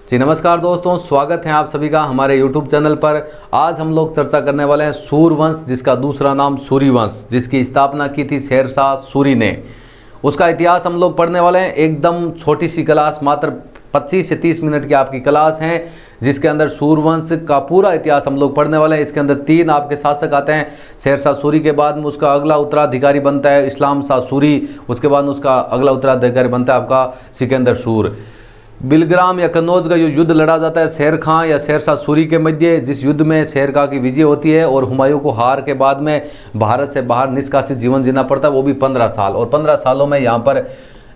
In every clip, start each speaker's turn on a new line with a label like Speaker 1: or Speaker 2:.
Speaker 1: जी नमस्कार दोस्तों, स्वागत है आप सभी का हमारे YouTube चैनल पर। आज हम लोग चर्चा करने वाले हैं सूर्यवंश, जिसका दूसरा नाम सूर्यवंश, जिसकी स्थापना की थी शेरशाह सूरी ने। उसका इतिहास हम लोग पढ़ने वाले हैं। एकदम छोटी सी क्लास, मात्र 25 से 30 मिनट की आपकी क्लास है, जिसके अंदर सूर्यवंश का पूरा इतिहास हम लोग पढ़ने वाले हैं। इसके अंदर 3 आपके शासक आते हैं। शेरशाह सूरी के बाद में उसका अगला उत्तराधिकारी बनता है इस्लाम शाह सूरी। उसके बाद उसका अगला उत्तराधिकारी बनता है आपका सिकंदर सूर। बिलग्राम या कन्नौज का जो युद्ध लड़ा जाता है शेर खां या शेरशाह सूरी के मध्य, जिस युद्ध में शेर खां की विजय होती है और हुमायूं को हार के बाद में भारत से बाहर निष्कासित जीवन जीना पड़ता है, वो भी 15 साल। और 15 सालों में यहाँ पर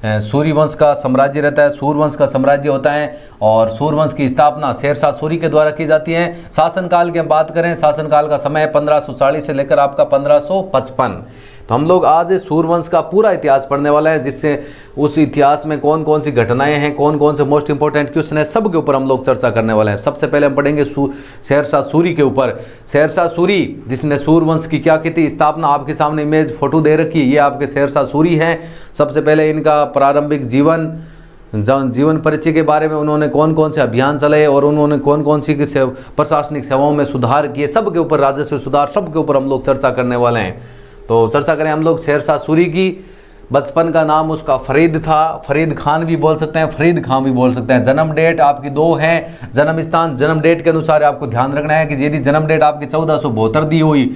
Speaker 1: सूर्यवंश का साम्राज्य रहता है, सूर्यवंश का साम्राज्य होता है। और सूर्यवंश की स्थापना शेरशाह सूरी के द्वारा की जाती है। शासनकाल की हम बात करें, शासनकाल का समय 1540 से लेकर आपका 1555। तो हम लोग आज सूर्यवंश का पूरा इतिहास पढ़ने वाले हैं, जिससे उस इतिहास में कौन कौन सी घटनाएं हैं, कौन कौन से मोस्ट इंपॉर्टेंट क्वेश्चन है, सब के ऊपर हम लोग चर्चा करने वाले हैं। सबसे पहले हम पढ़ेंगे शेरशाह सूरी के ऊपर। शेरशाह सूरी जिसने सूर्यवंश की क्या की थी स्थापना, आपके सामने इमेज फोटो दे रखी है, ये आपके शेरशाह सूरी हैं। सबसे पहले इनका प्रारंभिक जीवन परिचय के बारे में उन्होंने कौन कौन से अभियान चलाए और उन्होंने कौन कौन सी प्रशासनिक सेवाओं में सुधार किए, सब के ऊपर, राजस्व सुधार, सब के ऊपर हम लोग चर्चा करने वाले हैं। तो चर्चा करें हम लोग शेरशाह सूरी की। बचपन का नाम उसका फरीद था, फरीद खान भी बोल सकते हैं, फरीद खां भी बोल सकते हैं। जन्म डेट आपकी 2 है। जन्म स्थान जन्म डेट के अनुसार आपको ध्यान रखना है कि यदि जन्म डेट आपकी 1472 दी हुई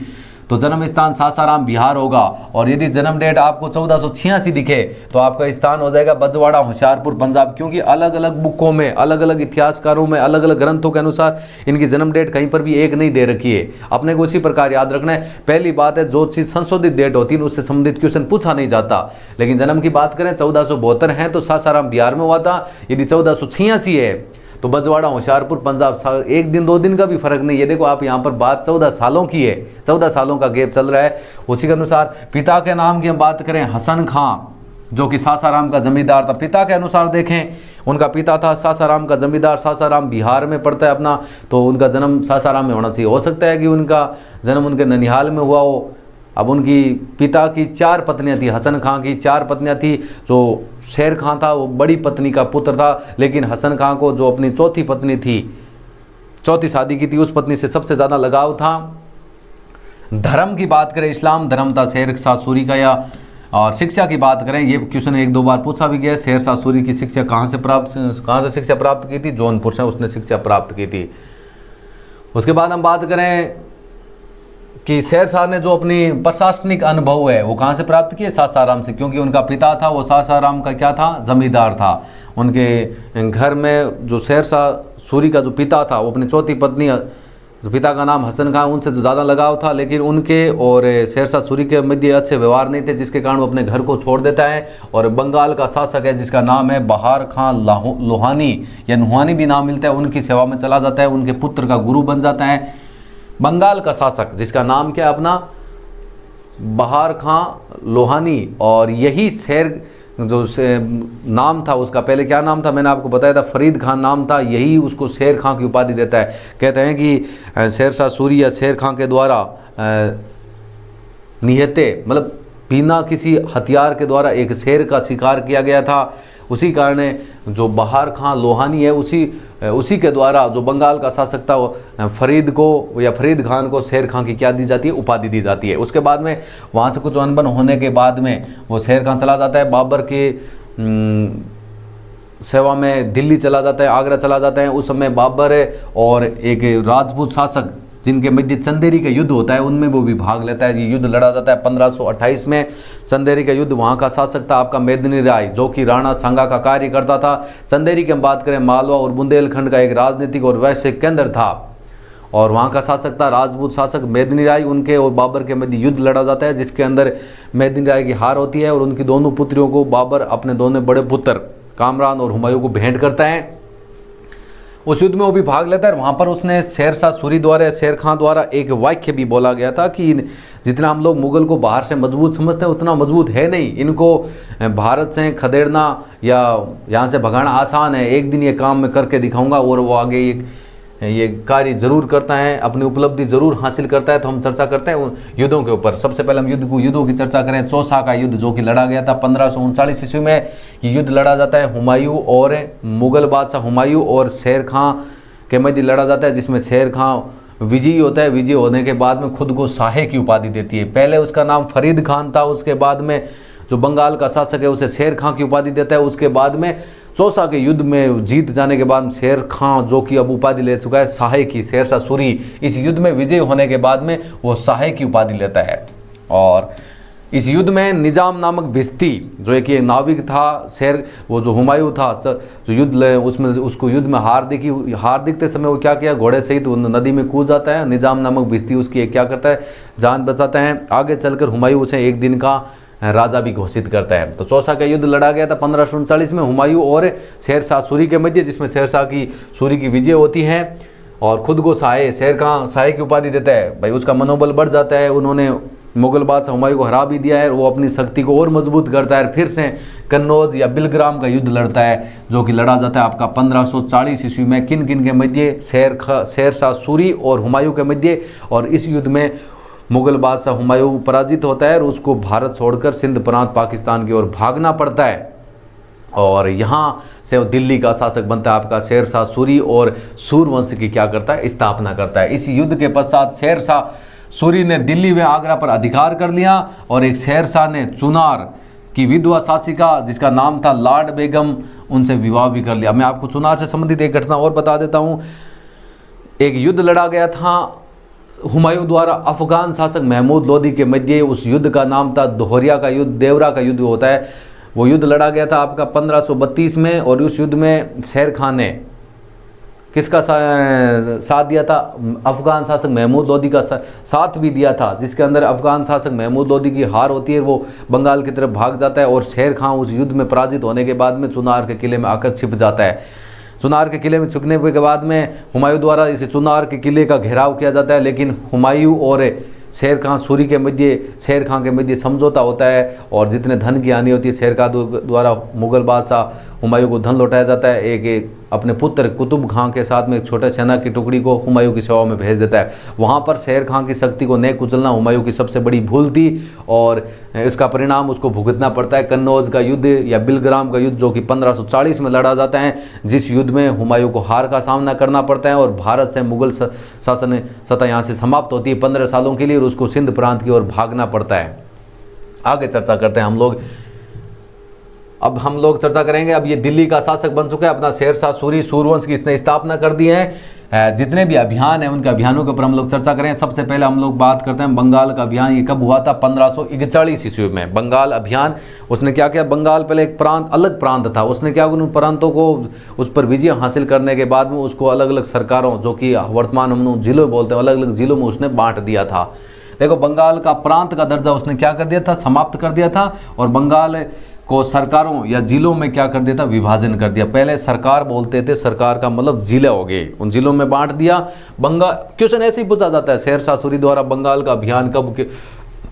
Speaker 1: तो जन्म स्थान सासाराम बिहार होगा। और यदि जन्म डेट आपको 1486 दिखे तो आपका स्थान हो जाएगा बजवाड़ा होशियारपुर पंजाब। क्योंकि अलग अलग बुकों में, अलग अलग इतिहासकारों में, अलग अलग ग्रंथों के अनुसार इनकी जन्म डेट कहीं पर भी एक नहीं दे रखी है। अपने को उसी प्रकार याद रखना है। पहली बात है, जो चीज़ संशोधित डेट होती है उससे संबंधित क्वेश्चन पूछा नहीं जाता। लेकिन जन्म की बात करें 1472 है तो सासाराम बिहार में हुआ था। यदि 1486 है तो बजवाड़ा होशियारपुर पंजाब। 1 दिन 2 दिन का भी फर्क नहीं है। देखो आप यहाँ पर बात 14 सालों की है, 14 सालों का गैप चल रहा है। उसी के अनुसार पिता के नाम की हम बात करें, हसन खां, जो कि सासाराम का जमींदार था। पिता के अनुसार देखें, उनका पिता था सासाराम का जमींदार। सासाराम बिहार में पड़ता है अपना, तो उनका जन्म सासाराम में होना चाहिए। हो सकता है कि उनका जन्म उनके ननिहाल में हुआ हो। अब उनकी पिता की 4 पत्नियां थी, हसन खां की 4 पत्नियां थी। जो शेर खां था वो बड़ी पत्नी का पुत्र था, लेकिन हसन खां को जो अपनी चौथी पत्नी थी, चौथी शादी की थी, उस पत्नी से सबसे ज़्यादा लगाव था। धर्म की बात करें, इस्लाम धर्म था शेरशाह सूरी का। या और शिक्षा की बात करें, ये क्वेश्चन 1-2 बार पूछा भी गया। शेरशाह सूरी की शिक्षा कहाँ से शिक्षा प्राप्त की थी? जौनपुर से उसने शिक्षा प्राप्त की थी। उसके बाद हम बात करें कि शेरशाह ने जो अपनी प्रशासनिक अनुभव है वो कहाँ से प्राप्त किए? सासाराम से। क्योंकि उनका पिता था वो सासाराम का क्या था? जमींदार था। उनके घर में जो शेरशाह सूरी का जो पिता था वो अपनी चौथी पत्नी, जो पिता का नाम हसन खां, उनसे जो ज़्यादा लगाव था। लेकिन उनके और शेरशाह सूरी के मध्य अच्छे व्यवहार नहीं थे, जिसके कारण वो अपने घर को छोड़ देता है और बंगाल का शासक है जिसका नाम है बहार खां लोहानी या नुहानी भी नाम मिलता है, उनकी सेवा में चला जाता है। उनके पुत्र का गुरु बन जाता है। बंगाल का शासक जिसका नाम क्या है अपना, बहार खां लोहानी। और यही शेर जो नाम था उसका, पहले क्या नाम था मैंने आपको बताया था, फरीद खान नाम था। यही उसको शेर खां की उपाधि देता है। कहते हैं कि शेरशाह सूरी या शेर खां के द्वारा निहत्ते, मतलब बिना किसी हथियार के द्वारा एक शेर का शिकार किया गया था। उसी कारण जो बहार खां लोहानी है, उसी के द्वारा जो बंगाल का शासक था वो फरीद को या फरीद खान को शेर खां की क्या दी जाती है? उपाधि दी जाती है। उसके बाद में वहाँ से कुछ अनबन होने के बाद में वो शेर खां चला जाता है, बाबर के सेवा में दिल्ली चला जाता है, आगरा चला जाता है। उस समय बाबर और एक राजपूत शासक जिनके मध्य चंदेरी का युद्ध होता है, उनमें वो भी भाग लेता है। ये युद्ध लड़ा जाता है 1528 में, चंदेरी का युद्ध। वहाँ का शासक था आपका मेदिनी राय, जो कि राणा सांगा का कार्य करता था। चंदेरी की हम बात करें, मालवा और बुंदेलखंड का एक राजनीतिक और वैश्विक केंद्र था। और वहाँ का शासक था राजपूत शासक मेदिनी राय। उनके और बाबर के मध्य युद्ध लड़ा जाता है, जिसके अंदर मेदिनी राय की हार होती है और उनकी दोनों पुत्रियों को बाबर अपने दोनों बड़े पुत्र कामरान और हुमायूं को भेंट करता है। उस युद्ध में वो भी भाग लेता है। वहाँ पर उसने शेरशाह सूरी द्वारा, शेर खां द्वारा एक वाक्य भी बोला गया था कि जितना हम लोग मुगल को बाहर से मजबूत समझते हैं उतना मजबूत है नहीं, इनको भारत से खदेड़ना या यहाँ से भगाना आसान है, एक दिन ये काम मैं करके दिखाऊंगा। और वो आगे एक ये कार्य जरूर करता है, अपनी उपलब्धि जरूर हासिल करता है। तो हम चर्चा करते हैं उन युद्धों के ऊपर। सबसे पहले हम युद्धों की चर्चा करें। चौसा का युद्ध जो कि लड़ा गया था 1539 ईस्वी में, ये युद्ध लड़ा जाता है हुमायूं और मुगल बादशाह हुमायूं और शेर खां के मध्य लड़ा जाता है, जिसमें शेर खां विजयी होता है। विजयी होने के बाद में खुद को शाहे की उपाधि देती है। पहले उसका नाम फरीद खान था, उसके बाद में जो बंगाल का शासक है उसे शेर खां की उपाधि देता है। उसके बाद में चौसा के युद्ध में जीत जाने के बाद शेर खां जो कि अब उपाधि ले चुका है शाहे की, शेरशाह सूरी, इस युद्ध में विजय होने के बाद में वो शाहे की उपाधि लेता है। और इस युद्ध में निजाम नामक भिस्ती जो एक ये नाविक था, वो जो हुमायूं था जो युद्ध उसमें उसको युद्ध में हार दिखते समय वो क्या किया, घोड़े सहित नदी में कूद जाता है। निजाम नामक भिस्ती उसकी क्या करता है, जान बचाता है। आगे चलकर हुमायूं उसे एक दिन का राजा भी घोषित करता है। तो चौसा का युद्ध लड़ा गया था 1539 में हुमायूं और शेरशाह सूरी के मध्य, जिसमें शेरशाह सूरी की विजय होती है और खुद को शाहे की उपाधि देता है। भाई उसका मनोबल बढ़ जाता है। उन्होंने मुगल बादशाह हुमायूं को हरा भी दिया है, वो अपनी शक्ति को और मजबूत करता है। फिर से कन्नौज या बिलग्राम का युद्ध लड़ता है जो कि लड़ा जाता है आपका 1540 ईस्वी में। किन के मध्य, शेरशाह सूरी और हुमायूं के मध्य। और इस युद्ध में मुगल बादशाह हुमायूं पराजित होता है और उसको भारत छोड़कर सिंध प्रांत पाकिस्तान की ओर भागना पड़ता है। और यहाँ से वो दिल्ली का शासक बनता है आपका शेरशाह सूरी और सूरवंश की क्या करता है, स्थापना करता है। इस युद्ध के पश्चात शेरशाह सूरी ने दिल्ली व आगरा पर अधिकार कर लिया और एक शेरशाह ने चुनार की विधवा शासिका जिसका नाम था लाड बेगम, उनसे विवाह भी कर लिया। मैं आपको चुनार से संबंधित एक घटना और बता देता हूँ। एक युद्ध लड़ा गया था हुमायूं द्वारा अफगान शासक महमूद लोदी के मध्य। उस युद्ध का नाम था दोहरिया का युद्ध, देवरा का युद्ध होता है। वो युद्ध लड़ा गया था आपका 1532 में और उस युद्ध में शेर खान ने किसका साथ दिया था, अफगान शासक महमूद लोदी का साथ भी दिया था, जिसके अंदर अफगान शासक महमूद लोदी की हार होती है, वो बंगाल की तरफ भाग जाता है और शेर खान उस युद्ध में पराजित होने के बाद में चुनार के किले में आकर छिप जाता है। चुनार के किले में छुपने के बाद में हुमायूं द्वारा इस चुनार के किले का घेराव किया जाता है, लेकिन हुमायूं और शेर खान सूरी के मध्य समझौता होता है और जितने धन की हानि होती है शेर खान द्वारा मुगल बादशाह हुमायूं को धन लौटाया जाता है। एक अपने पुत्र कुतुब खां के साथ में एक छोटे सेना की टुकड़ी को हुमायूं की सेवा में भेज देता है। वहाँ पर शेर खान की शक्ति को न कुचलना हुमायूं की सबसे बड़ी भूल थी और इसका परिणाम उसको भुगतना पड़ता है। कन्नौज का युद्ध या बिलग्राम का युद्ध जो कि 1540 में लड़ा जाता है, जिस युद्ध में हुमायूं को हार का सामना करना पड़ता है और भारत से मुगल शासन सत्ता यहाँ से समाप्त होती है 15 सालों के लिए और उसको सिंध प्रांत की ओर भागना पड़ता है। आगे चर्चा करते हैं हम लोग चर्चा करेंगे। अब ये दिल्ली का शासक बन चुका है अपना शेरशाह सूरी, सूरवंश की इसने स्थापना कर दी है। जितने भी अभियान हैं उनके अभियानों के ऊपर हम लोग चर्चा करें। सबसे पहले हम लोग बात करते हैं बंगाल का अभियान। ये कब हुआ था, 1541 ईस्वी में बंगाल अभियान। उसने क्या किया, बंगाल पहले एक अलग प्रांत था, उसने क्या उन प्रांतों को उस पर विजय हासिल करने के बाद में उसको अलग अलग सरकारों जो कि वर्तमान हम जिलों बोलते हैं, अलग अलग जिलों में उसने बांट दिया था। देखो बंगाल का प्रांत का दर्जा उसने क्या कर दिया था, समाप्त कर दिया था और बंगाल को सरकारों या जिलों में क्या कर दिया था, विभाजन कर दिया। पहले सरकार बोलते थे, सरकार का मतलब जिले हो गए, उन जिलों में बांट दिया। क्वेश्चन ऐसे ही पूछा जाता है, शेरशाह सूरी द्वारा बंगाल का अभियान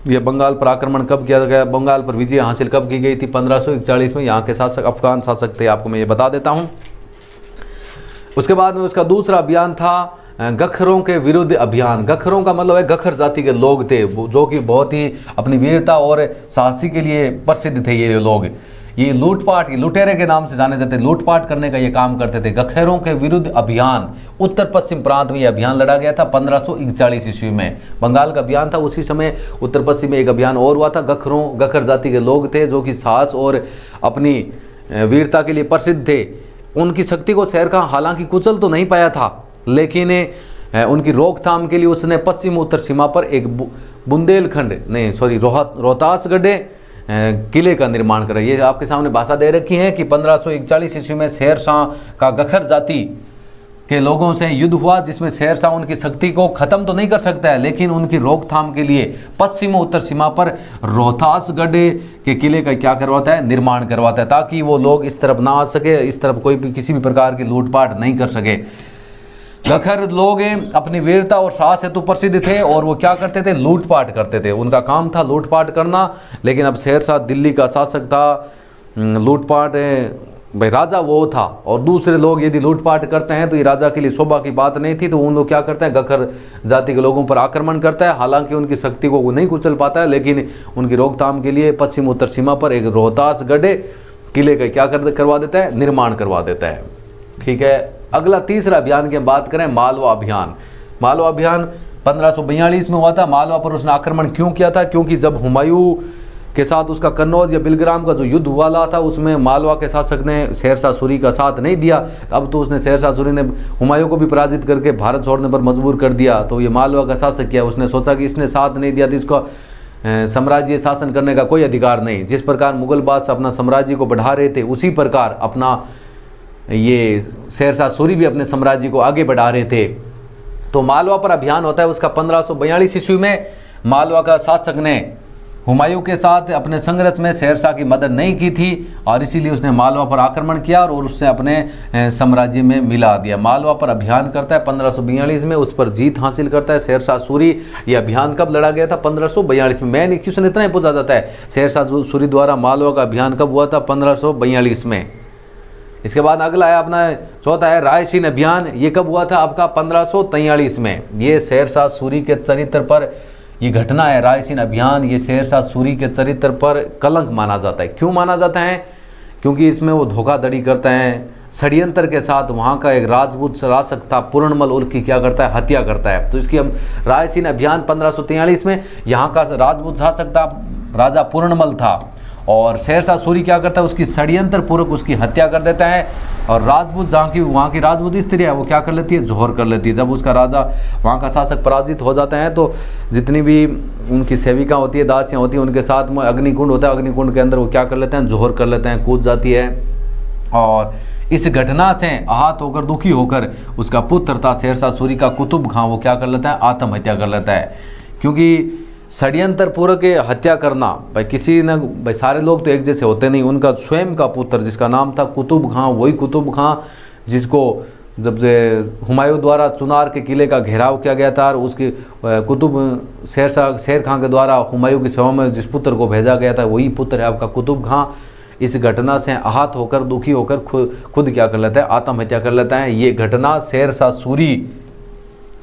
Speaker 1: ये बंगाल पर आक्रमण कब किया गया, बंगाल पर विजय हासिल कब की गई थी, 1541 में। यहाँ के शासक अफगान शासक थे, आपको मैं ये बता देता हूँ। उसके बाद में उसका दूसरा अभियान था गखरों के विरुद्ध अभियान। गखरों का मतलब है गखर जाति के लोग थे जो कि बहुत ही अपनी वीरता और साहसी के लिए प्रसिद्ध थे। ये लोग ये लूटपाट, ये लुटेरे के नाम से जाने जाते, लूटपाट करने का ये काम करते थे। गखरों के विरुद्ध अभियान, उत्तर पश्चिम प्रांत में ये अभियान लड़ा गया था 1541 ईस्वी में। बंगाल का अभियान था, उसी समय उत्तर पश्चिम में एक अभियान और हुआ था। गखर जाति के लोग थे जो कि साहस और अपनी वीरता के लिए प्रसिद्ध थे। उनकी शक्ति को शेर खान हालांकि कुचल तो नहीं पाया था, लेकिन उनकी रोकथाम के लिए उसने पश्चिम उत्तर सीमा पर एक रोहतास गढ़े किले का निर्माण करा। ये आपके सामने भाषा दे रखी है कि 1541 ईस्वी में शेर शाह का गखर जाति के लोगों से युद्ध हुआ, जिसमें शेर शाह उनकी शक्ति को ख़त्म तो नहीं कर सकता है, लेकिन उनकी रोकथाम के लिए पश्चिम उत्तर सीमा पर रोहतासगढ़ के किले का क्या करवाता है, निर्माण करवाता है, ताकि वो लोग इस तरफ ना आ सके, इस तरफ कोई भी किसी भी प्रकार की लूटपाट नहीं कर सके। गखर लोग अपनी वीरता और साहस हेतु प्रसिद्ध थे और वो क्या करते थे, लूटपाट करते थे। उनका काम था लूटपाट करना। लेकिन अब शेर शाह दिल्ली का शासक था, लूटपाट भाई राजा वो था और दूसरे लोग यदि लूटपाट करते हैं तो ये राजा के लिए शोभा की बात नहीं थी। तो उन लोग क्या करते हैं, गखर जाति के लोगों पर आक्रमण करता है। हालांकि उनकी शक्ति को वो नहीं कुचल पाता है, लेकिन उनकी रोकथाम के लिए पश्चिम उत्तर सीमा पर एक रोहतासगढ़ किले का क्या करवा देता है, निर्माण करवा देता है। ठीक है, अगला तीसरा अभियान की हम बात करें, मालवा अभियान। मालवा अभियान 1542 में हुआ था। मालवा पर उसने आक्रमण क्यों किया था? क्योंकि जब हुमायूं के साथ उसका कन्नौज या बिलग्राम का जो युद्ध हुआ था, उसमें मालवा के शासक ने शेरशाह सूरी का साथ नहीं दिया। अब तो उसने शेरशाह सूरी ने हुमायूं को भी पराजित करके भारत छोड़ने पर मजबूर कर दिया। तो ये मालवा का शासक किया, उसने सोचा कि इसने साथ नहीं दिया तो इसको साम्राज्य शासन करने का कोई अधिकार नहीं। जिस प्रकार मुगल बादशाह अपना साम्राज्य को बढ़ा रहे थे, उसी प्रकार अपना ये शेरशाह सूरी भी अपने साम्राज्य को आगे बढ़ा रहे थे। तो मालवा पर अभियान होता है उसका 1542 ईस्वी में। मालवा का शासक ने हुमायूं के साथ अपने संघर्ष में शेरशाह की मदद नहीं की थी और इसीलिए उसने मालवा पर आक्रमण किया और उससे अपने साम्राज्य में मिला दिया। मालवा पर अभियान करता है 1542 में, उस पर जीत हासिल करता है शेरशाह सूरी। ये अभियान कब लड़ा गया था? 1542 में। मैंने क्वेश्चन इतना ही पूछा जाता है, शेरशाह सूरी द्वारा मालवा का अभियान कब हुआ था? 1542 में। इसके बाद अगला है अपना चौथा है रायसीन अभियान। ये कब हुआ था? आपका 1543 में। ये शेरशाह सूरी के चरित्र पर ये घटना है, रायसीन अभियान। ये शेरशाह सूरी के चरित्र पर कलंक माना जाता है। क्यों माना जाता है? क्योंकि इसमें वो धोखाधड़ी करते हैं, षड्यंत्र के साथ वहाँ का एक राजपूत शासक था पूर्णमल, उनकी क्या करता है? हत्या करता है। तो इसकी हम रायसीन अभियान 1543 में, यहाँ का राजपूत शासक था, राजा पूर्णमल था और शेरशाह सूरी क्या करता है? उसकी षड्यंत्र पूर्वक उसकी हत्या कर देता है और राजपूत वहाँ की राजपूत स्त्री है वो क्या कर लेती है? जोहर कर लेती है। जब उसका राजा वहाँ का शासक पराजित हो जाता है तो जितनी भी उनकी सेविका होती है, दासियाँ होती हैं, उनके साथ में अग्निकुंड होता है, अग्निकुंड के अंदर वो क्या कर लेते हैं? जोहर कर लेते हैं, कूद जाती है। और इस घटना से आहत होकर, दुखी होकर, उसका पुत्र था शेरशाह सूरी का कुतुब खां, वो क्या कर लेता है? आत्महत्या कर लेता है। क्योंकि षड्यंत्र पूर्वक हत्या करना, भाई किसी न, भाई सारे लोग तो एक जैसे होते नहीं। उनका स्वयं का पुत्र जिसका नाम था कुतुब खां, वही कुतुब खां जिसको जब से हुमायूं द्वारा चुनार के किले का घेराव किया गया था और उसके कुतुब शेर खां के द्वारा हुमायूं की सेवा में जिस पुत्र को भेजा गया था, वही पुत्र है आपका कुतुब खां। इस घटना से आहत होकर, दुखी होकर खुद क्या कर लेता है? आत्महत्या कर लेता है। ये घटना शेरशाह सूरी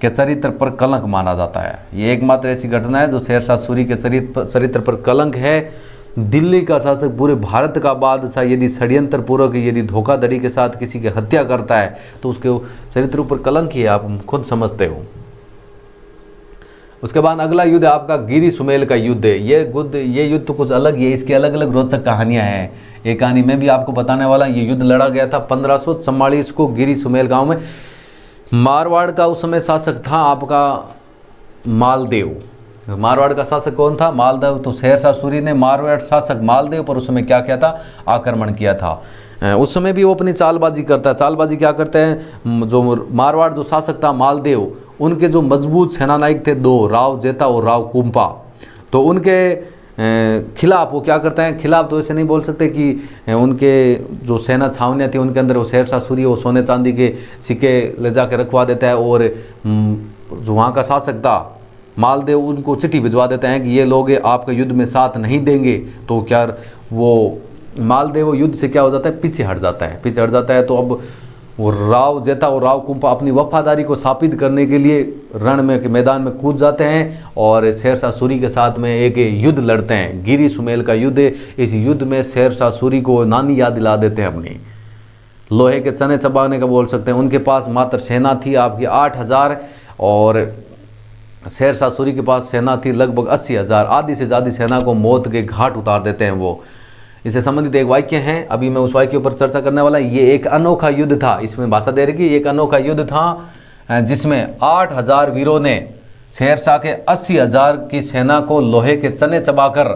Speaker 1: के चरित्र पर कलंक माना जाता है। ये एकमात्र ऐसी घटना है जो शेरशाह सूरी के चरित्र पर कलंक है। दिल्ली का शासक, पूरे भारत का बादशाह यदि षड्यंत्र पूर्वक, यदि धोखाधड़ी के साथ किसी की हत्या करता है तो उसके चरित्र पर कलंक ही है, आप खुद समझते हो। उसके बाद अगला युद्ध है आपका गिरी सुमेल का युद्ध। ये युद्ध तो कुछ अलग ही है, इसकी अलग अलग रोचक कहानियां हैं। एक कहानी मैं भी आपको बताने वाला। ये युद्ध लड़ा गया था 1544 को गिरी सुमेल गाँव में। मारवाड़ का उस समय शासक था आपका मालदेव। मारवाड़ का शासक कौन था? मालदेव। तो शेरशाह सूरी ने मारवाड़ शासक मालदेव पर उस समय क्या किया था? आक्रमण किया था। उस समय भी वो अपनी चालबाजी करता है। चालबाजी क्या करते हैं? जो मारवाड़ जो शासक था मालदेव, उनके जो मजबूत सेनानायक थे दो, राव जेता और राव कुंपा, तो उनके खिलाफ वो क्या करते हैं? खिलाफ तो ऐसे नहीं बोल सकते कि उनके जो सेना छावनियाँ थी उनके अंदर वो शेरशाह सूरी वो सोने चांदी के सिक्के ले जा के रखवा देता है और जो वहाँ का शासक था मालदेव उनको चिट्ठी भिजवा देते हैं कि ये लोग आपके युद्ध में साथ नहीं देंगे। तो क्या वो मालदेव युद्ध से क्या हो जाता है? पीछे हट जाता है। तो अब वो राव जेता और राव कुंपा अपनी वफादारी को साबित करने के लिए रण में के मैदान में कूद जाते हैं और शेरशाह सूरी के साथ में एक युद्ध लड़ते हैं, गिरी सुमेल का युद्ध। इस युद्ध में शेरशाह सूरी को नानी याद दिला देते हैं अपनी, लोहे के चने चबाने का बोल सकते हैं। उनके पास मात्र सेना थी आपकी 8000 और शेरशाह सूरी के पास सेना थी लगभग 80,000। आधी से ज़्यादा सेना को मौत के घाट उतार देते हैं वो। इससे संबंधित एक वाक्य है, अभी मैं उस वाक्य पर चर्चा करने वाला। ये एक अनोखा युद्ध था, इसमें भाषा दे रही कि एक अनोखा युद्ध था जिसमें 8000 वीरों ने शेरशाह के 80,000 की सेना को लोहे के चने चबाकर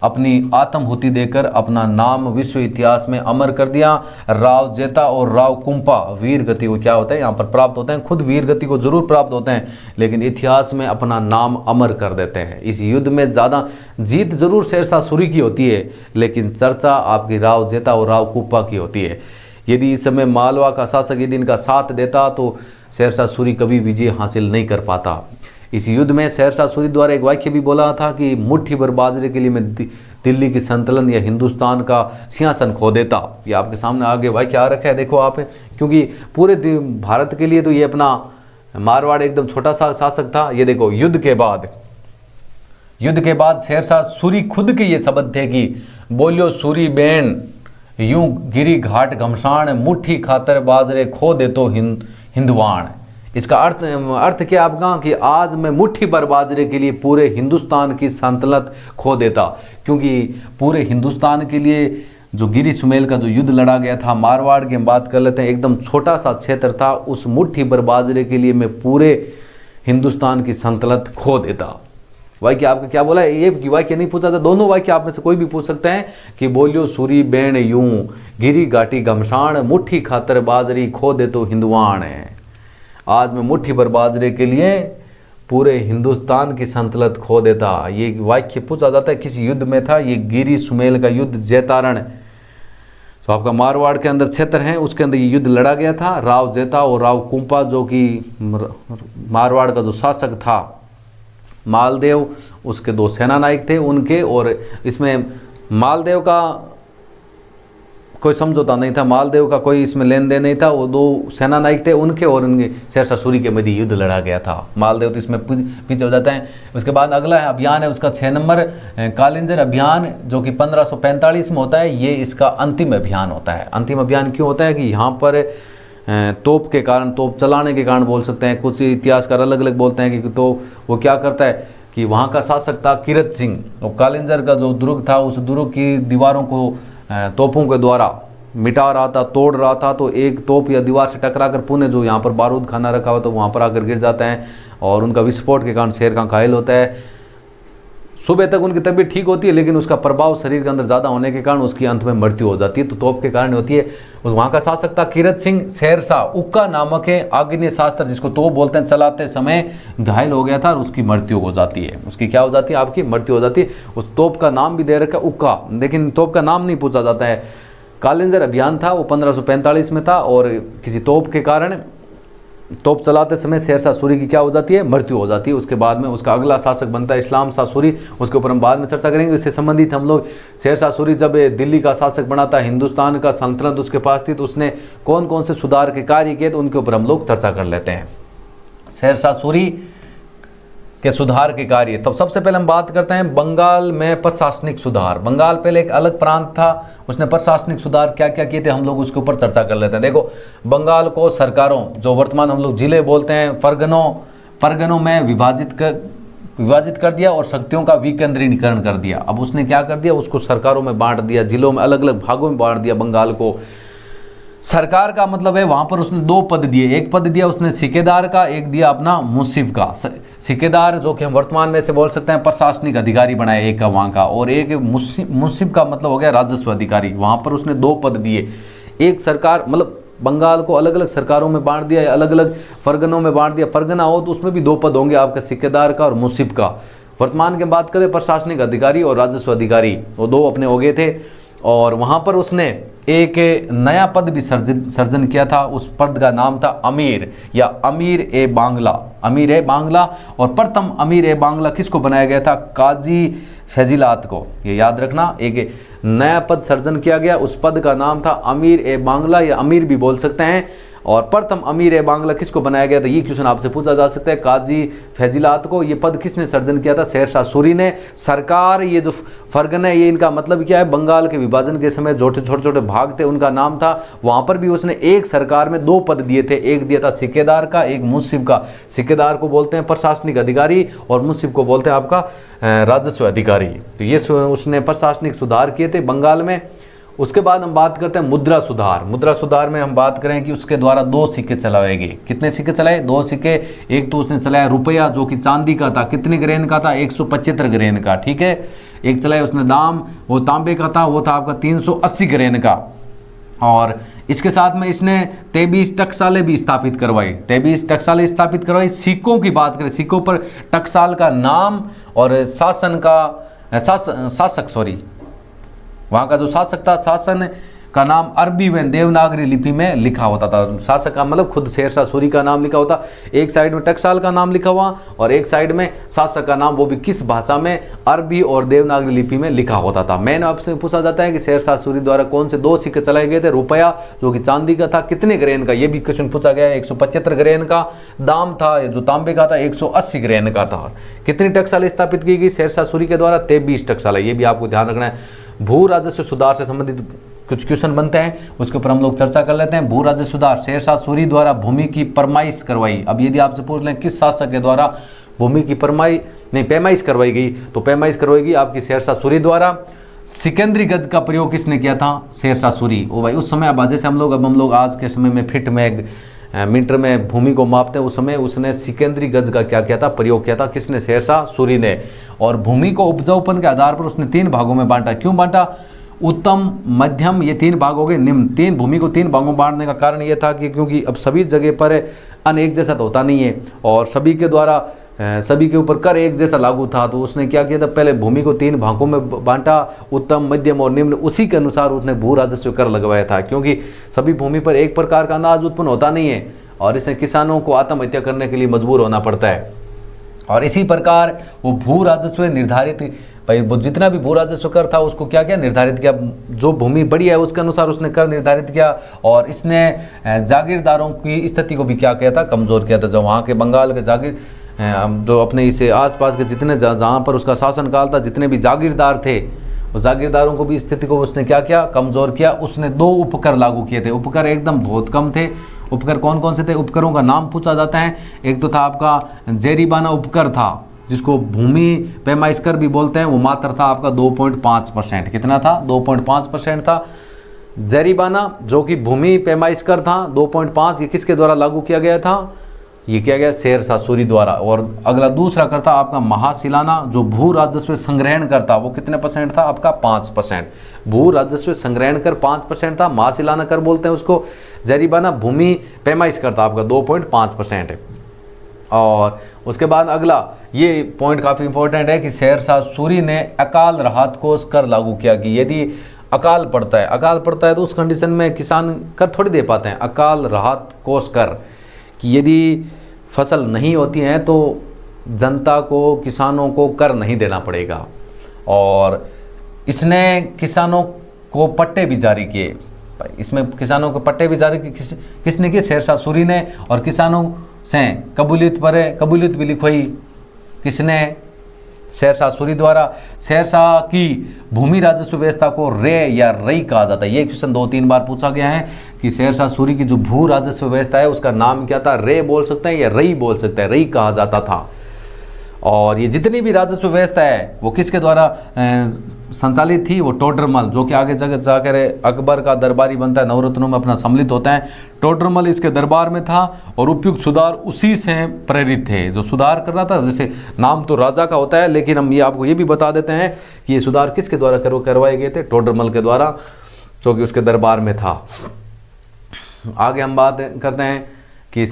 Speaker 1: अपनी आत्महुति देकर अपना नाम विश्व इतिहास में अमर कर दिया। राव जेता और राव कुंपा वीर गति को क्या होता है यहाँ पर प्राप्त होते हैं, खुद वीर गति को जरूर प्राप्त होते हैं लेकिन इतिहास में अपना नाम अमर कर देते हैं। इस युद्ध में ज़्यादा जीत जरूर शेरशाह सूरी की होती है लेकिन चर्चा आपकी राव जेता और राव कुंपा की होती है। यदि इस समय मालवा का शासक यदि इनका साथ देता तो शेरशाह सूरी कभी विजय हासिल नहीं कर पाता। इस युद्ध में शेरशाह सूरी द्वारा एक वाक्य भी बोला था कि मुट्ठी भर बाजरे के लिए मैं दिल्ली की संतलन या हिंदुस्तान का सिंहासन खो देता। ये आपके सामने आगे भाई क्या रखा है देखो आप, क्योंकि पूरे भारत के लिए तो ये अपना मारवाड़ एकदम छोटा सा शासक था। ये देखो युद्ध के बाद शेरशाह सूरी खुद के ये शब्द थे कि बोलियो सूरी बैन यूं गिरी घाट घमसान मुट्ठी खातर बाजरे खो दे तो हिंदवाण। इसका अर्थ क्या आपका कि आज मैं मुट्ठी भर बाजरे के लिए पूरे हिंदुस्तान की सल्तनत खो देता, क्योंकि पूरे हिंदुस्तान के लिए जो गिरी सुमेल का जो युद्ध लड़ा गया था, मारवाड़ की हम बात कर लेते हैं, एकदम छोटा सा क्षेत्र था, उस मुट्ठी भर बाजरे के लिए मैं पूरे हिंदुस्तान की सल्तनत खो देता। वाक्य आपका क्या बोला है, ये वाक्य नहीं पूछा था, दोनों वाक्य आप में से कोई भी पूछ सकते हैं कि बोलियो सूरी बैन यूं गिरी घाटी घमसान मुट्ठी खातर बाजरी खो दे तो हिंदुवाण है। आज मैं मुट्ठी भर बाजरे के लिए पूरे हिंदुस्तान की सल्तनत खो देता। ये वाक्य पूछा जाता है किसी युद्ध में था, ये गिरी सुमेल का युद्ध जैतारण, तो आपका मारवाड़ के अंदर क्षेत्र है, उसके अंदर ये युद्ध लड़ा गया था। राव जैता और राव कुंपा जो कि मारवाड़ का जो शासक था, मालदेव उसके दो सेना नायक थे उनके, और इसमें मालदेव का कोई समझौता नहीं था, मालदेव का कोई इसमें लेन देन नहीं था, वो दो सेना नायक थे उनके और उनके शेरशाह सूरी के मध्य युद्ध लड़ा गया था। मालदेव तो इसमें पीछे हो जाता है। उसके बाद अगला अभियान है उसका 6 नंबर कालिंजर अभियान, जो कि 1545 में होता है। ये इसका अंतिम अभियान होता है। अंतिम अभियान क्यों होता है कि यहाँ पर तोप के कारण, तोप चलाने के कारण बोल सकते हैं, कुछ इतिहासकार अलग अलग बोलते हैं कि तो वो क्या करता है कि वहाँ का शासक था किरत सिंह, और कालिंजर का जो दुर्ग था उस दुर्ग की दीवारों को तोपों के द्वारा मिटा रहा था, तोड़ रहा था, तो एक तोप या दीवार से टकरा कर पुणे जो यहाँ पर बारूद खाना रखा हुआ तो वहाँ पर आकर गिर जाते हैं और उनका विस्फोट के कारण शेर खां घायल होता है। सुबह तक उनकी तबीयत ठीक होती है, लेकिन उसका प्रभाव शरीर के अंदर ज़्यादा होने के कारण उसकी अंत में मृत्यु हो जाती है, तो तोप के कारण होती है। उस वहाँ का शासक था किरत सिंह। शेरशाह उक्का नामक है आग्नेय शास्त्र जिसको तोप बोलते हैं, चलाते समय घायल हो गया था और उसकी मृत्यु हो जाती है। उसकी क्या हो जाती है, आपकी मृत्यु हो जाती है। उस तोप का नाम भी दे रखा उक्का, लेकिन तोप का नाम नहीं पूछा जाता है। कालिंजर अभियान था वो 1545 में था, और किसी तोप के कारण तोप चलाते समय शेरशाह सूरी की क्या हो जाती है, मृत्यु हो जाती है। उसके बाद में उसका अगला शासक बनता है इस्लाम शाह सूरी, उसके ऊपर हम बाद में चर्चा करेंगे। इससे संबंधित हम लोग शेरशाह सूरी जब दिल्ली का शासक बना था, हिंदुस्तान का सल्तनत उसके पास थी, तो उसने कौन कौन से सुधार के कार्य किए तो उनके ऊपर हम लोग चर्चा कर लेते हैं। शेरशाह सूरी के सुधार के कार्य, तब सबसे पहले हम बात करते हैं बंगाल में प्रशासनिक सुधार। बंगाल पहले एक अलग प्रांत था, उसने प्रशासनिक सुधार क्या क्या किए थे हम लोग उसके ऊपर चर्चा कर लेते हैं। देखो, बंगाल को सरकारों, जो वर्तमान हम लोग जिले बोलते हैं, परगनों में विभाजित कर दिया और शक्तियों का विकेंद्रीकरण कर दिया। अब उसने क्या कर दिया, उसको सरकारों में बांट दिया, जिलों में अलग अलग भागों में बांट दिया बंगाल को। सरकार का मतलब है वहाँ पर उसने 2 पद दिए, एक पद दिया उसने सिकेदार का, एक दिया अपना मुंसिफ का। सिकेदार जो कि हम वर्तमान में से बोल सकते हैं प्रशासनिक अधिकारी बनाया एक का वहाँ का, और एक मुंसिफ का मतलब हो गया राजस्व अधिकारी। वहाँ पर उसने 2 पद दिए। एक सरकार मतलब बंगाल को अलग अलग सरकारों में बांट दिया, अलग अलग फरगनों में बांट दिया। फरगना हो तो उसमें भी 2 पद होंगे आपका, सिकेदार का और मुंसिफ का। वर्तमान की बात करें प्रशासनिक अधिकारी और राजस्व अधिकारी, वो 2 अपने हो गए थे। और वहाँ पर उसने एक नया पद भी सर्जन किया था। उस पद का नाम था अमीर या अमीर ए बांग्ला, अमीर ए बांग्ला। और प्रथम अमीर ए बांग्ला किसको बनाया गया था, काजी फैजिलात को। ये याद रखना, एक नया पद सर्जन किया गया, उस पद का नाम था अमीर ए बांग्ला या अमीर भी बोल सकते हैं। और प्रथम अमीर ए बांग्ला किसको बनाया गया था, ये क्वेश्चन आपसे पूछा जा सकता है। काजी फैजिलात को। ये पद किसने सर्जन किया था, शेरशाह सूरी ने। सरकार, ये जो फरगना है, ये इनका मतलब क्या है, बंगाल के विभाजन के समय छोटे छोटे भाग थे उनका नाम था। वहाँ पर भी उसने एक सरकार में 2 पद दिए थे, एक दिया था सिकेदार का, एक मुंसिफ का। सिकेदार को बोलते हैं प्रशासनिक अधिकारी और मुंसिफ को बोलते हैं आपका राजस्व अधिकारी। तो ये उसने प्रशासनिक सुधार किए थे बंगाल में। उसके बाद हम बात करते हैं मुद्रा सुधार। मुद्रा सुधार में हम बात करें कि उसके द्वारा 2 सिक्के चलाए गए। कितने सिक्के चलाए, 2 सिक्के। एक तो उसने चलाया रुपया जो कि चांदी का था, कितने ग्रेन का था, 175 ग्रेन का, ठीक है। एक चलाया उसने दाम, वो तांबे का था, वो था आपका 380 ग्रेन का। और इसके साथ में इसने 23 टकसालें भी स्थापित करवाई, 23 टकसालें स्थापित करवाई। सिक्कों की बात करें, सिक्कों पर टकसाल का नाम और शासक वहाँ का जो शासक था, शासन का नाम अरबी व देवनागरी लिपि में लिखा होता था। शासक का मतलब खुद शेरशाह सूरी का नाम लिखा होता, एक साइड में टकसाल का नाम लिखा हुआ और एक साइड में शासक का नाम, वो भी किस भाषा में, अरबी और देवनागरी लिपि में लिखा होता था। मैंने आपसे पूछा जाता है कि शेरशाह सूरी द्वारा कौन से 2 सिक्के चलाए गए थे। रुपया जो कि चांदी का था, कितने ग्रेन का, ये भी क्वेश्चन पूछा गया है। 175 ग्रेन का दाम था, जो तांबे का था 180 ग्रेन का था। कितनी टकसालें स्थापित की गई शेरशाह सूरी के द्वारा? 23 टकसालें। ये भी आपको ध्यान रखना है। भू राजस्व सुधार से संबंधित कुछ क्वेश्चन बनते हैं, उसके ऊपर हम लोग चर्चा कर लेते हैं। भू राजस्व सुधार, शेरशाह सूरी द्वारा भूमि की परमाइश करवाई। अब यदि आपसे पूछ लें किस शासक के द्वारा भूमि की पैमाइश करवाई गई, तो पैमाइश करवाई गई आपकी शेरशाह सूरी द्वारा। सिकंदरी गज का प्रयोग किसने किया था? शेरशाह सूरी। ओ भाई, उस समय अब जैसे हम लोग आज के समय में फिट में मीटर में भूमि को मापते हैं, उस समय उसने सिकंदरी गज का क्या किया था? प्रयोग किया था। किसने? शेरशाह सूरी ने। और भूमि को उपजाऊपन के आधार पर उसने 3 भागों में बांटा। क्यों बांटा? उत्तम, मध्यम, ये 3 भाग हो गए, निम्न। भूमि को 3 भागों में बांटने का कारण ये था कि क्योंकि अब सभी जगह पर अन एक जैसा तो होता नहीं है और सभी के द्वारा सभी के ऊपर कर एक जैसा लागू था, तो उसने क्या किया था? पहले भूमि को 3 भागों में बांटा, उत्तम, मध्यम और निम्न। उसी के अनुसार उसने भू राजस्व कर लगवाया था, क्योंकि सभी भूमि पर एक प्रकार का अनाज उत्पन्न होता नहीं है और इससे किसानों को आत्महत्या करने के लिए मजबूर होना पड़ता है। और इसी प्रकार वो भू राजस्व निर्धारित, भाई वो जितना भी भू राजस्व कर था उसको क्या किया? निर्धारित किया। जो भूमि बड़ी है उसके अनुसार उसने कर निर्धारित किया। और इसने जागीरदारों की स्थिति को भी क्या किया था? कमज़ोर किया था। जो वहाँ के बंगाल के जागीर जो अपने इसे आसपास के जितने जहाँ पर उसका शासनकाल था, जितने भी जागीरदार थे, वो जागीरदारों को भी स्थिति को उसने क्या किया? कमज़ोर किया। उसने 2 उपकर लागू किए थे। उपकर एकदम बहुत कम थे। उपकर कौन कौन से थे? उपकरों का नाम पूछा जाता है। एक तो था आपका जेरीबाना उपकर था, जिसको भूमि पैमाइश कर भी बोलते हैं। वो मात्र था आपका 2.5%। कितना था? 2.5% था जेरीबाना, जो कि भूमि पैमाइश कर था 2.5। ये किसके द्वारा लागू किया गया था? ये किया गया शेरशाह सूरी द्वारा। और अगला दूसरा करता आपका महाशिलाना, जो भू राजस्व संग्रहण करता, वो कितने % था? आपका 5%। भू राजस्व संग्रहण कर 5% था। महाशिलाना कर बोलते हैं उसको। जेरीबाना भूमि पैमाइश करता आपका 2.5%। और उसके बाद अगला ये पॉइंट काफ़ी इंपॉर्टेंट है कि शेरशाह सूरी ने अकाल राहत कोष कर लागू किया कि यदि अकाल पड़ता है तो उस कंडीशन में किसान कर थोड़ी दे पाते हैं। अकाल राहत कोष कर कि यदि फसल नहीं होती हैं तो जनता को, किसानों को कर नहीं देना पड़ेगा। और इसने किसानों को पट्टे भी जारी किए। इसमें किसानों को पट्टे भी जारी किसने किए? शेरशाह सूरी ने। और किसानों से कबूलियत भी लिखवाई किसने? शेरशाह सूरी द्वारा। शेरशाह की भूमि राजस्व व्यवस्था को रे या रई कहा जाता है। ये क्वेश्चन 2-3 बार पूछा गया है कि शेरशाह सूरी की जो भू राजस्व व्यवस्था है उसका नाम क्या था? रे बोल सकते हैं या रई बोल सकते हैं। रई कहा जाता था। और ये जितनी भी राजस्व व्यवस्था है वो किसके द्वारा संचालित थी? वो टोडरमल, जो कि आगे जाकर अकबर का दरबारी बनता है, नवरत्नों में अपना सम्मिलित होता है। टोडरमल इसके दरबार में था और उपयुक्त सुधार उसी से प्रेरित थे। जो सुधार कर रहा था, जैसे नाम तो राजा का होता है, लेकिन हम ये आपको ये भी बता देते हैं कि ये सुधार किसके द्वारा करवाए गए थे? टोडरमल के द्वारा, जो कि उसके दरबार में था। आगे हम बात करते हैं कि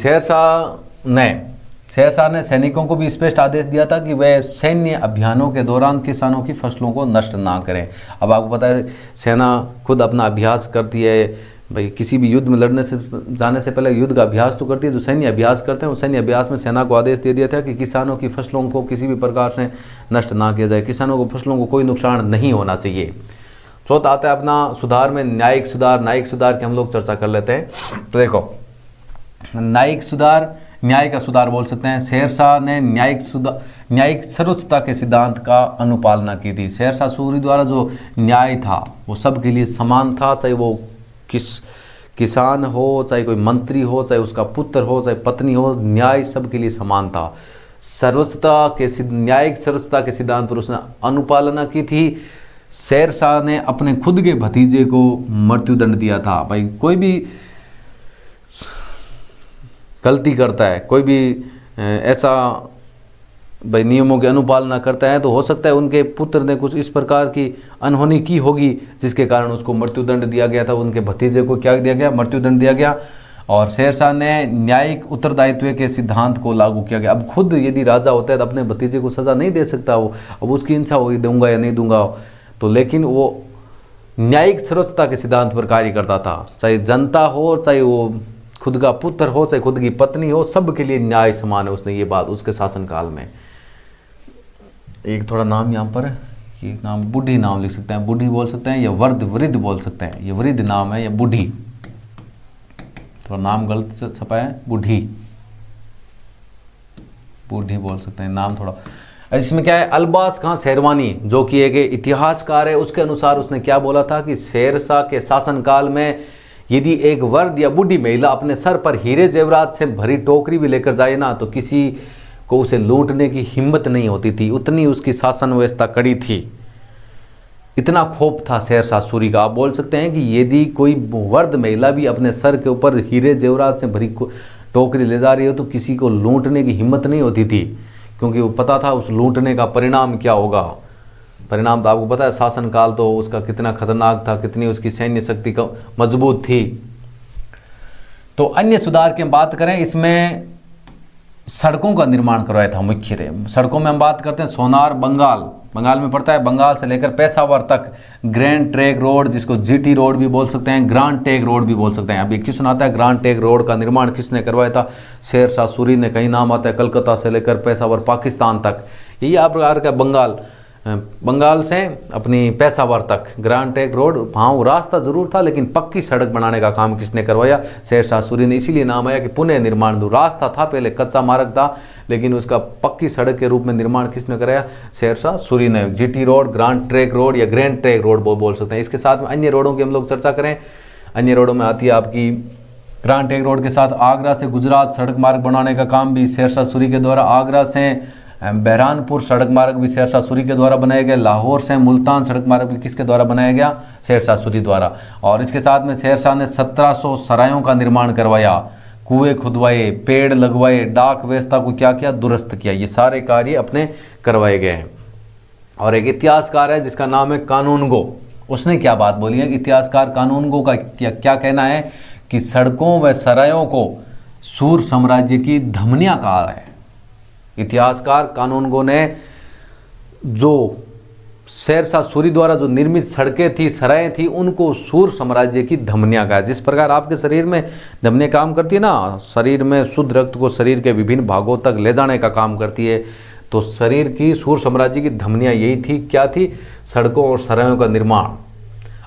Speaker 1: शेरशाह ने सैनिकों को भी स्पष्ट आदेश दिया था कि वह सैन्य अभियानों के दौरान किसानों की फसलों को नष्ट ना करें। अब आपको पता है सेना खुद अपना अभ्यास करती है। भाई किसी भी युद्ध में जाने से पहले युद्ध का अभ्यास तो करती है। जो सैन्य अभ्यास करते हैं उस सैन्य अभ्यास में सेना को आदेश दे दिया था कि किसानों की फसलों को किसी भी प्रकार से नष्ट ना किया जाए, किसानों को फसलों को कोई नुकसान नहीं होना चाहिए। चौथा आता है अपना सुधार में न्यायिक सुधार की हम लोग चर्चा कर लेते हैं। तो देखो, न्यायिक सुधार, न्याय का सुधार बोल सकते हैं। शेरशाह ने न्यायिक सर्वोच्चता के सिद्धांत का अनुपालना की थी। शेरशाह सूरी द्वारा जो न्याय था वो सबके लिए समान था, चाहे वो किसान हो, चाहे कोई मंत्री हो, चाहे उसका पुत्र हो, चाहे पत्नी हो, न्याय सबके लिए समान था। न्यायिक सर्वोच्चता के सिद्धांत पर उसने अनुपालना की थी। शेरशाह ने अपने खुद के भतीजे को मृत्युदंड दिया था। भाई कोई भी गलती करता है, कोई भी ऐसा भाई नियमों की अनुपालना करता है, तो हो सकता है उनके पुत्र ने कुछ इस प्रकार की अनहोनी की होगी जिसके कारण उसको मृत्युदंड दिया गया था। उनके भतीजे को क्या दिया गया? मृत्युदंड दिया गया। और शेरशाह ने न्यायिक उत्तरदायित्व के सिद्धांत को लागू किया गया। अब खुद यदि राजा होता है तो अपने भतीजे को सज़ा नहीं दे सकता वो, अब उसकी इच्छा होगी दूंगा या नहीं दूंगा, तो लेकिन वो न्यायिक सर्वोच्चता के सिद्धांत पर कार्य करता था। चाहे जनता हो, चाहे वो खुद का पुत्र हो, चाहे खुद की पत्नी हो, सबके लिए न्याय समान है। उसने ये बात उसके शासनकाल में। एक थोड़ा नाम यहाँ पर, ये नाम बूढ़ी नाम लिख सकते हैं, बूढ़ी बोल सकते हैं या वृद्ध बोल सकते हैं। ये वृद्ध नाम है या बूढ़ी, थोड़ा नाम गलत छपा है, बूढ़ी बोल सकते हैं नाम थोड़ा। इसमें क्या है, अल्बास खां शेरवानी जो कि एक इतिहासकार है, उसके अनुसार उसने क्या बोला था कि शेरशाह के शासनकाल में यदि एक वृद्ध या बूढ़ी महिला अपने सर पर हीरे जेवरात से भरी टोकरी भी लेकर जाए ना, तो किसी को उसे लूटने की हिम्मत नहीं होती थी। उतनी उसकी शासन व्यवस्था कड़ी थी, इतना खौफ था शेरशाह सूरी का। आप बोल सकते हैं कि यदि कोई वृद्ध महिला भी अपने सर के ऊपर हीरे जेवरात से भरी टोकरी ले जा रही हो तो किसी को लूटने की हिम्मत नहीं होती थी, क्योंकि वो पता था उस लूटने का परिणाम क्या होगा। परिणाम तो आपको पता है, शासनकाल तो उसका कितना खतरनाक था, कितनी उसकी सैन्य शक्ति का मजबूत थी। तो अन्य सुधार की हम बात करें, इसमें सड़कों का निर्माण करवाया था मुख्यतः। सड़कों में हम बात करते हैं, सोनार बंगाल में पड़ता है, बंगाल से लेकर पेशावर तक ग्रैंड ट्रैंक रोड, जिसको जीटी रोड भी बोल सकते हैं, ग्रांड ट्रैंक रोड भी बोल सकते हैं। अभी क्यों सुनाता है, ग्रांड ट्रैंक रोड का निर्माण किसने करवाया था, शेरशाह सूरी ने। कहीं नाम आता है कलकत्ता से लेकर पेशावर पाकिस्तान तक। यही आप प्रकार का बंगाल से अपनी पेशावर तक ग्रांड ट्रैंक रोड। हाँ, वो रास्ता जरूर था, लेकिन पक्की सड़क बनाने का काम किसने करवाया, शेरशाह सूरी ने। इसीलिए नाम आया कि पुनः निर्माण। रास्ता था पहले, कच्चा मार्ग था, लेकिन उसका पक्की सड़क के रूप में निर्माण किसने कराया, शेरशाह सूरी ने। GT road, grand trunk road या ग्रैंड ट्रैंक रोड बोल सकते हैं। इसके साथ में अन्य रोडों की हम लोग चर्चा करें। अन्य रोडों में आती है आपकी ग्रांड ट्रैंक रोड के साथ आगरा से गुजरात सड़क मार्ग बनाने का काम भी शेरशाह सूरी के द्वारा। आगरा से बहरानपुर सड़क मार्ग भी शेरशाह सूरी के द्वारा बनाया गया। लाहौर से मुल्तान सड़क मार्ग भी किसके द्वारा बनाया गया, शेरशाह सूरी द्वारा। और इसके साथ में शेरशाह ने 1700 सरायों का निर्माण करवाया, कुएं खुदवाए, पेड़ लगवाए, डाक व्यवस्था को क्या किया, दुरुस्त किया। ये सारे कार्य अपने करवाए गए हैं। और एक इतिहासकार है जिसका नाम है कानूनगो, उसने क्या बात बोली है, इतिहासकार कानूनगो का क्या कहना है कि सड़कों व सरायों को सूर साम्राज्य की धमनियाँ कहा है। इतिहासकार कानूनगो ने जो शेरशाह सूरी द्वारा जो निर्मित सड़कें थी, सराएं थी, उनको सूर साम्राज्य की धमनियाँ कहा। जिस प्रकार आपके शरीर में धमनियाँ काम करती है ना, शरीर में शुद्ध रक्त को शरीर के विभिन्न भागों तक ले जाने का काम करती है, तो शरीर की सूर साम्राज्य की धमनियाँ यही थी। क्या थी, सड़कों और सरायों का निर्माण।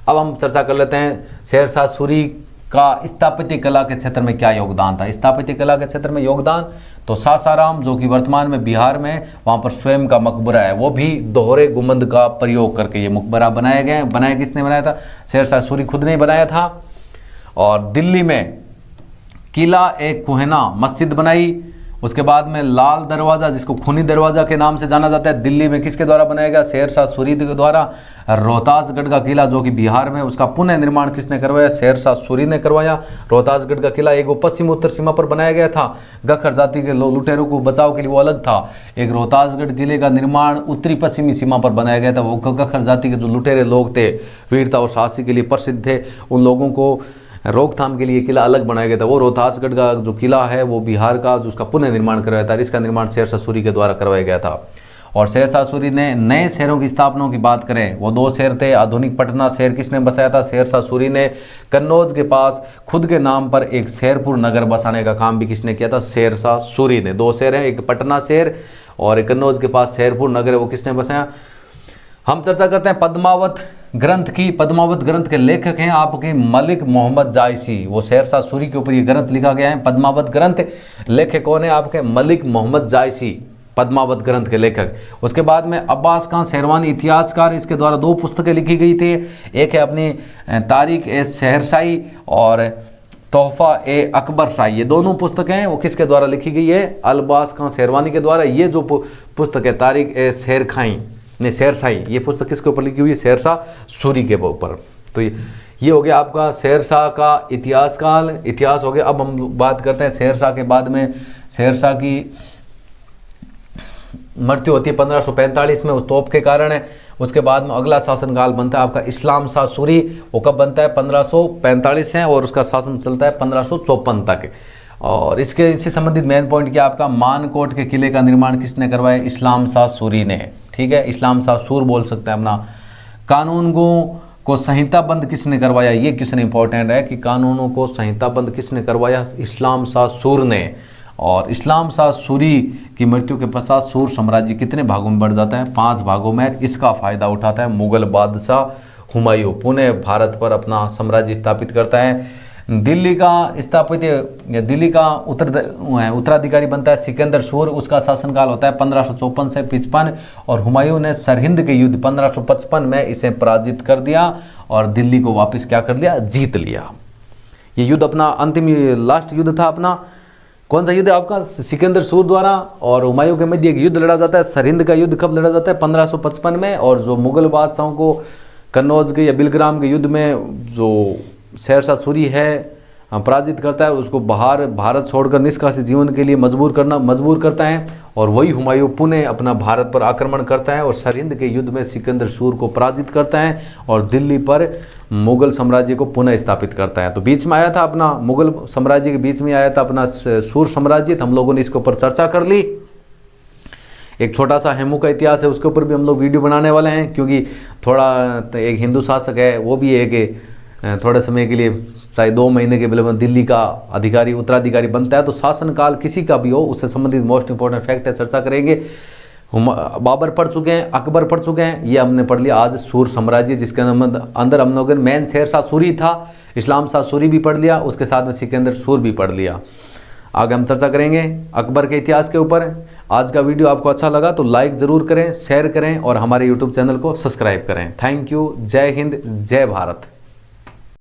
Speaker 1: अब हम चर्चा कर लेते हैं शेरशाह सूरी का स्थापत्य कला के क्षेत्र में क्या योगदान था। स्थापत्य कला के क्षेत्र में योगदान तो सासाराम, जो कि वर्तमान में बिहार में, वहाँ पर स्वयं का मकबरा है, वो भी दोहरे गुंबद का प्रयोग करके ये मकबरा बनाया गया। बनाया किसने बनाया था, शेरशाह सूरी खुद ने बनाया था। और दिल्ली में किला एक कोहना मस्जिद बनाई। उसके बाद में लाल दरवाज़ा, जिसको खूनी दरवाज़ा के नाम से जाना जाता है, दिल्ली में किसके द्वारा बनाया गया, शेरशाह सूरी के द्वारा। रोहतासगढ़ का किला जो कि बिहार में, उसका पुनः निर्माण किसने करवाया, शेरशाह सूरी ने करवाया। रोहतासगढ़ का किला एक पश्चिम उत्तर सीमा पर बनाया गया था, गखर जाति के लुटेरों को बचाव के लिए वो अलग था। एक रोहतासगढ़ किले का निर्माण उत्तरी पश्चिमी सीमा पर बनाया गया था। वो गखर जाति के जो लुटेरे लोग थे, वीरता और साहसी के लिए प्रसिद्ध थे, उन लोगों को रोकथाम के लिए किला अलग बनाया गया था। वो रोहतासगढ़ का जो किला है वो बिहार का, जो उसका पुनः निर्माण करवाया था, इसका निर्माण शेरशाह सूरी के द्वारा करवाया गया था। और शेरशाह सूरी ने नए शहरों की स्थापना की बात करें, वो 2 शहर थे। आधुनिक पटना शहर किसने बसाया था, शेरशाह सूरी ने। कन्नौज के पास खुद के नाम पर एक शेरपुर नगर बसाने का काम भी किसने किया था, शेरशाह सूरी ने। 2 शहर हैं, एक पटना शहर और एक कन्नौज के पास शेरपुर नगर है, वो किसने बसाया। हम चर्चा करते हैं पद्मावत ग्रंथ की। पद्मावत ग्रंथ के लेखक हैं आपके मलिक मोहम्मद जायसी। वो शेरशाह सूरी के ऊपर ये ग्रंथ लिखा गया है, पद्मावत ग्रंथ। लेखक कौन है आपके, मलिक मोहम्मद जायसी, पद्मावत ग्रंथ के लेखक। उसके बाद में अब्बास खां शेरवानी इतिहासकार, इसके द्वारा 2 पुस्तकें लिखी गई थी। एक है अपनी तारीख ए शहरशाही और तोहफा ए अकबर शाही। ये दोनों पुस्तकें हैं वो किसके द्वारा लिखी गई है, अब्बास खां शेरवानी के द्वारा। ये जो पुस्तक है तारीख ए शेरशाही, ये पुस्तक किसके ऊपर लिखी हुई है, शेरशाह सूरी के ऊपर। तो ये हो गया आपका शेरशाह का इतिहास हो गया। अब हम बात करते हैं शेरशाह के बाद में। शेरशाह की मृत्यु होती है 1545 में, उस तोप के कारण है। उसके बाद में अगला शासनकाल बनता है आपका इस्लाम शाह सूरी। वो कब बनता है, 1545 है, और उसका शासन चलता है 1554 तक। और इससे संबंधित मेन पॉइंट क्या आपका, मानकोट के किले का निर्माण किसने करवाया, इस्लाम शाह सूरी ने। ठीक है, इस्लाम शाह सूर बोल सकते हैं अपना। कानूनगो को संहिताबद्ध किसने करवाया, ये क्वेश्चन इंपॉर्टेंट है कि कानूनों को संहिताबद्ध किसने करवाया, इस्लाम शाह सूर ने। और इस्लाम शाह सूरी की मृत्यु के पश्चात सूर साम्राज्य कितने भागों में बढ़ जाता है, 5 भागों में। इसका फायदा उठाता है मुगल बादशाह हुमायूं, पुणे भारत पर अपना साम्राज्य स्थापित करता है। दिल्ली का उत्तराधिकारी बनता है सिकंदर सूर, उसका शासनकाल होता है 1554 से 55 और हुमायूं ने सरहिंद के युद्ध 1555 में इसे पराजित कर दिया और दिल्ली को वापस क्या कर लिया, जीत लिया। ये युद्ध अपना अंतिम लास्ट युद्ध था अपना। कौन सा युद्ध है आपका, सिकंदर सूर द्वारा और हुमायूं के मध्य एक युद्ध लड़ा जाता है। सरहिंद का युद्ध कब लड़ा जाता है, 1555 में। और जो मुगल बादशाहों को कन्नौज के या बिलग्राम के युद्ध में जो शेरशाह सूरी है पराजित करता है, उसको बाहर भारत छोड़कर निष्कासित जीवन के लिए मजबूर करता है। और वही हुमायूं पुनः अपना भारत पर आक्रमण करता है और सरहिंद के युद्ध में सिकंदर सूर को पराजित करता है और दिल्ली पर मुगल साम्राज्य को पुनः स्थापित करता है। तो बीच में आया था अपना मुगल साम्राज्य के बीच में आया था अपना सूर साम्राज्य। तो हम लोगों ने इसके ऊपर चर्चा कर ली। एक छोटा सा हेमू का इतिहास है, उसके ऊपर भी हम लोग वीडियो बनाने वाले हैं, क्योंकि थोड़ा एक हिंदू शासक है, वो भी एक थोड़े समय के लिए चाहे 2 महीने के लिए दिल्ली का उत्तराधिकारी बनता है। तो शासनकाल किसी का भी हो, उससे संबंधित मोस्ट इंपॉर्टेंट फैक्ट है, चर्चा करेंगे। बाबर पढ़ चुके हैं, अकबर पढ़ चुके हैं, ये हमने पढ़ लिया आज सूर साम्राज्य, जिसके अंदर हम लोगों ने मेन शेरशाह सूरी था, इस्लाम शाह सूरी भी पढ़ लिया, उसके साथ में सिकंदर सूर भी पढ़ लिया। आगे हम चर्चा करेंगे अकबर के इतिहास के ऊपर। आज का वीडियो आपको अच्छा लगा तो लाइक ज़रूर करें, शेयर करें और हमारे यूट्यूब चैनल को सब्सक्राइब करें। Thank you. जय हिंद, जय भारत।